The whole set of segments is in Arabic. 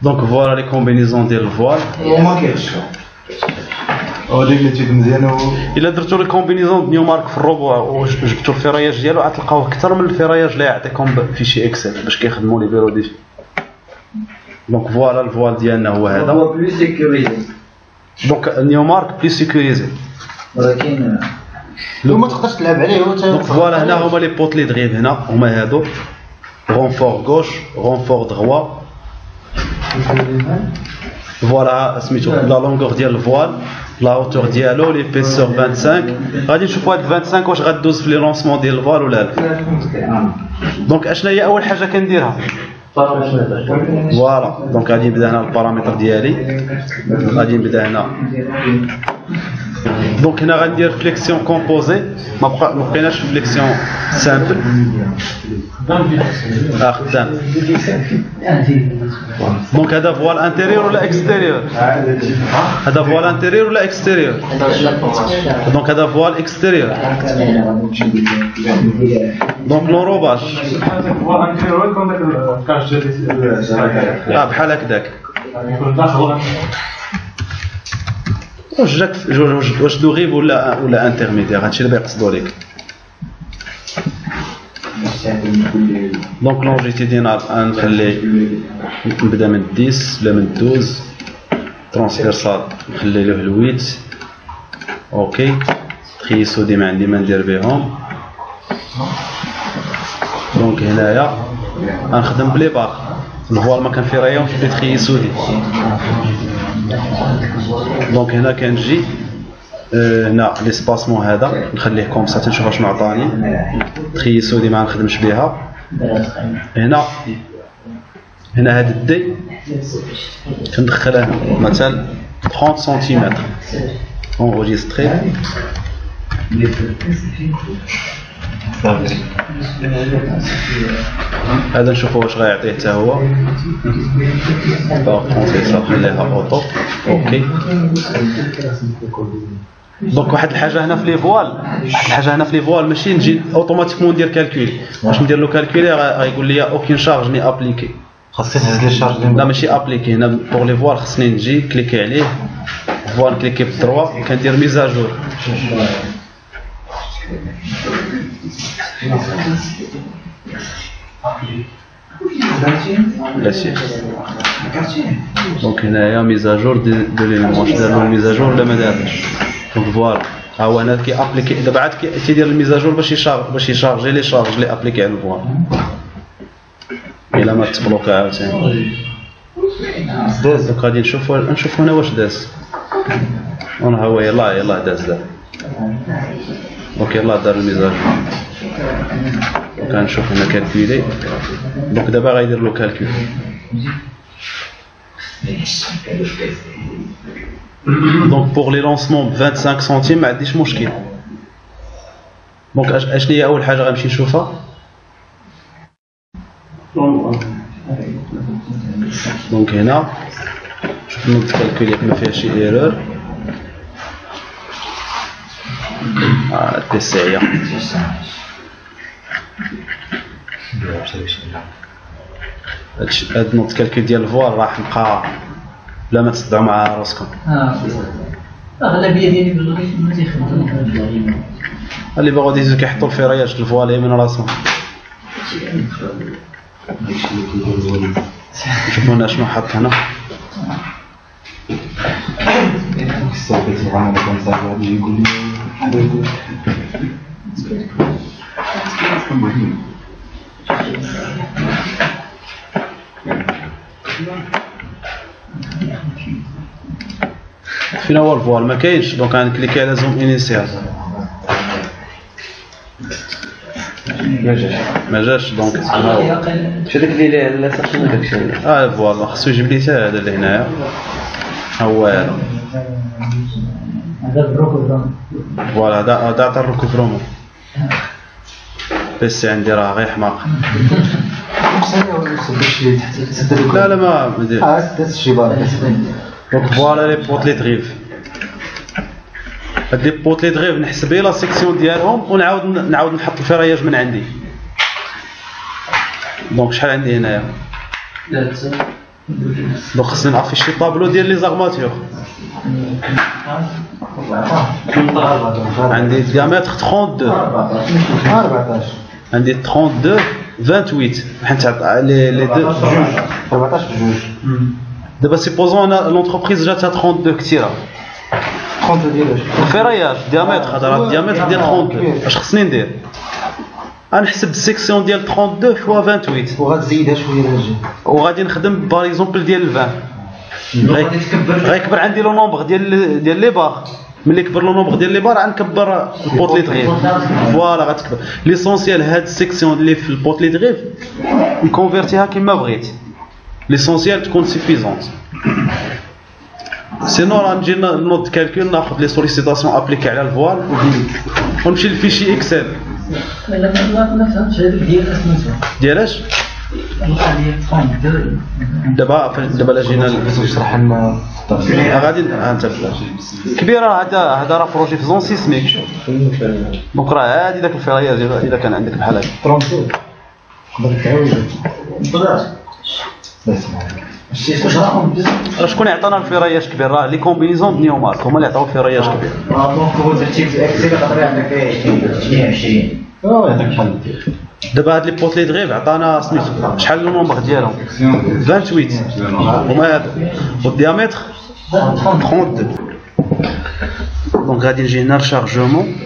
Donc voilà les combinaisons ديال الفوال. وما كاينش هذيك اللي تيد مزيان. الا درتوا لي كومبينيزون د نيومارك في الربع وجبتوا الفراياج ديالو غتلقاوه اكثر من الفراياج اللي يعطيكم في شي اكسل باش كيخدموا لي بيرو دي. دونك فوالا الفوال ديالنا هو هذا. هو بلو سيكوريزي. دونك نيومارك بلي سيكوريزي. ولكن ما تقدرش تلعب عليه. دونك فوالا هنا هما لي بوط لي دغيب هنا هما هادو. رونفور غوش رونفور دغوا. فوالا سميتو لا لونغور ديال الفوال لا هوتور ديالو ليبيسور 25. غادي نشوفوا هاد 25 واش غدوز في لي لونسمون ديال الفوال ولا لا. دونك اشنا هي اول حاجه كنديرها فوالا. دونك غادي نبدا هنا البارامتر ديالي غادي نبدا هنا. دونك هنا غندير فليكسيون كومبوزي ما بقيناش فليكسيون سامبل خدام. دونك هذا فوال انتيريور ولا اكستيريور؟ هذا فوال انتيريور ولا اكستيريور؟ دونك هذا فوال اكستيريور. دونك لوروباج بحال هكذاك. واش دوغيب ولا انترميديير؟ هادشي اللي بيقصدوا لك. دونك لونجيتيدينال نخلي نبدا من 10 ولا من 12. ترانسفيرسال نخلي له 8. اوكي تخيسو ديما عندي ما ندير بهم. دونك هنايا غنخدم بلي باغ الفوال ما كنفيرايهمش بلي تخيسو دي. دونك هنا كنجي هنا ليسباسمون هذا نخليه كوم سا تنشوف اشنو عطاني. تخيسو دي ما نخدمش بها. هنا هاد الدي كندخلها مثلا 30 سنتيمتر اونجستري. هذا نشوفوا واش غيعطيه حتى هو. نخليها اوتو. اوكي دونك واحد الحاجه هنا في لي فوال ماشي نجي اوتوماتيكمون ندير كالكول. باش ندير له كالكولي غايقول لي اوكين شارج ني ابليكي. خاصني تهز لي شارج. لا ماشي ابليكي. هنا بور لي فوال خصني نجي كليكي عليه فوال كليكي ب 3 كندير ميزاجور. ماشي دونك هنايا ميزاجور دو ليلمون. واش دار له ميزاجور ولا ما دارش؟ دونك فوالا ها هو انا كي ابليكي دابا عاد كيدير الميزاجور باش يشارجي لي شارج لي ابليكي على الفوال. الا ما تبلوكا عاوتاني داز. دونك غادي نشوفو هنا واش داز. ها هو يلاه داز دابا. دونك يلاه دار الميزاجور. كنشوف هنا كالكولي. دونك دابا غايدير له كالكول. دونك بوغ لي لونسمون ب 25 سنتيم ما عنديش مشكل. دونك اشنو هي اول حاجه غنمشي نشوفها؟ دونك هنا شوف نوض كالكولي ما فيها شي ايرور. التسعيه هاد نوت كالكول ديال الفوال راح نبقى بلا ما تصدعوا مع راسكم. اغلبيه ديالي ما تيخدموا. اللي باغوا ديزو كيحطوا الفراياج الفوال من راسهم. شوفوا هنا شنو حط هنا. فين هو الفوال ما كاينش دونك غنكليكي على زوم انيسيال ما جاش دونك شو داك اللي لا صافي داكشي فوالا خصو يجيب لي حتى هذا اللي هنايا هو هذا هذا البروكو فوالا هذا عطا الركوفرومون بس عندي راه غير حماق لا ما مدير دونك فوالا لي بوطلي تغيف هاد لي بوطلي تغيف نحسب لا سيكسيون ديالهم ونعاود نحط الفراياج من عندي دونك شحال عندي هنايا دونك خصني نعرف شي طابلو ديال لي زارماتور عندي ديامتر 32 عندي 32 28 حيت لي دو 14 بجوج دابا سيبوزون انا لونتربريز جاتها 32 كثيره 30 ديال الفراياج ديامتر هذا الديامتر ديال 32 اش خصني ندير غنحسب السيكسيون ديال 32 فوا 28 وغتزيدها شويه للجهه وغادي نخدم باغ اكزومبل ديال 20 غيكبر عندي لو نومبر ديال لي بار ملي كبر لو نومبر ديال لي بار غنكبر البوطلي تغيف فوالا غتكبر ليسونسيال هاد السيكسيون اللي في البوطلي تغيف نكونفيرتيها كيما بغيت ليسونسيال تكون سيفيزونت سينو راه نجي نوض كالكول ناخذ لي سوليسيتاسيون ابليكي على الفوال ونمشي للفيشي اكسل لا فهمتش هذيك ديال اسميتو ديالاش دابا لا جينا نشرح لنا غادي انت كبيره هذا راه بروجي في زون سيسميك دونك راه هادي داك الفراياج اذا كان عندك بحال هكا 32 تقدر تعاود راه شكون عطانا الفراياج كبير راه لي كومبينيزون نيو مارك هما اللي عطاو الفراياج كبير دونك هو درتي في اكسل يقدر يعطيك 22 يعطيك بحال دابا هاد لي بوطلي دغيف عطانا سميتو شحال لو نومبر ديالهم 28 هما هادو والديامتر 32 دونك غادي نجي هنا لشارجمون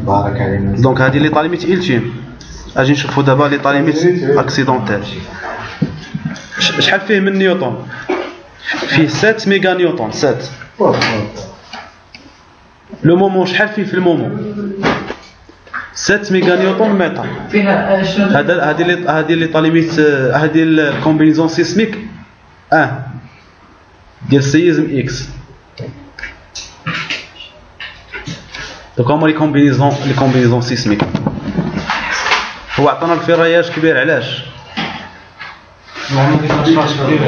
بارك علينا دونك هادي لي طاليميت التيم اجي نشوفو دابا لي طاليميت اكسيدونتيل شحال فيه من نيوتن فيه 7 ميغا نيوتن 7 لو مومون شحال فيه في المومون 7 ميغا نيوتن متر فيها هادي لي طاليميت هادي الكومبينيزون سيسميك ديال السيزم اكس دونك هما لي كومبينيزون سيسميك هو عطانا الفراياج كبير علاش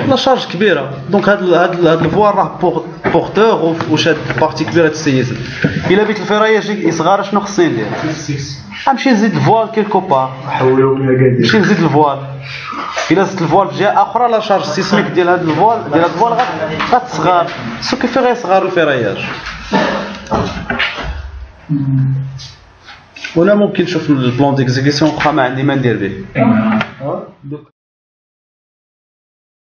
لا شارج كبيره دونك هاد الفوار راه بورتور وشاد بارتي كبيره السيزم الا بيت الفراياج يصغر شنو خصني ندير غنمشي نزيد الفوال كيلكو بار نمشي نزيد الفوال الا زدت الفوال في جهه اخرى لا شارج سيسميك ديال هاد الفوال غتصغر سو كيف غيصغر الفراياج ولا ممكن نشوف البلان ديكزيكسيون واخا ما عندي ما ندير به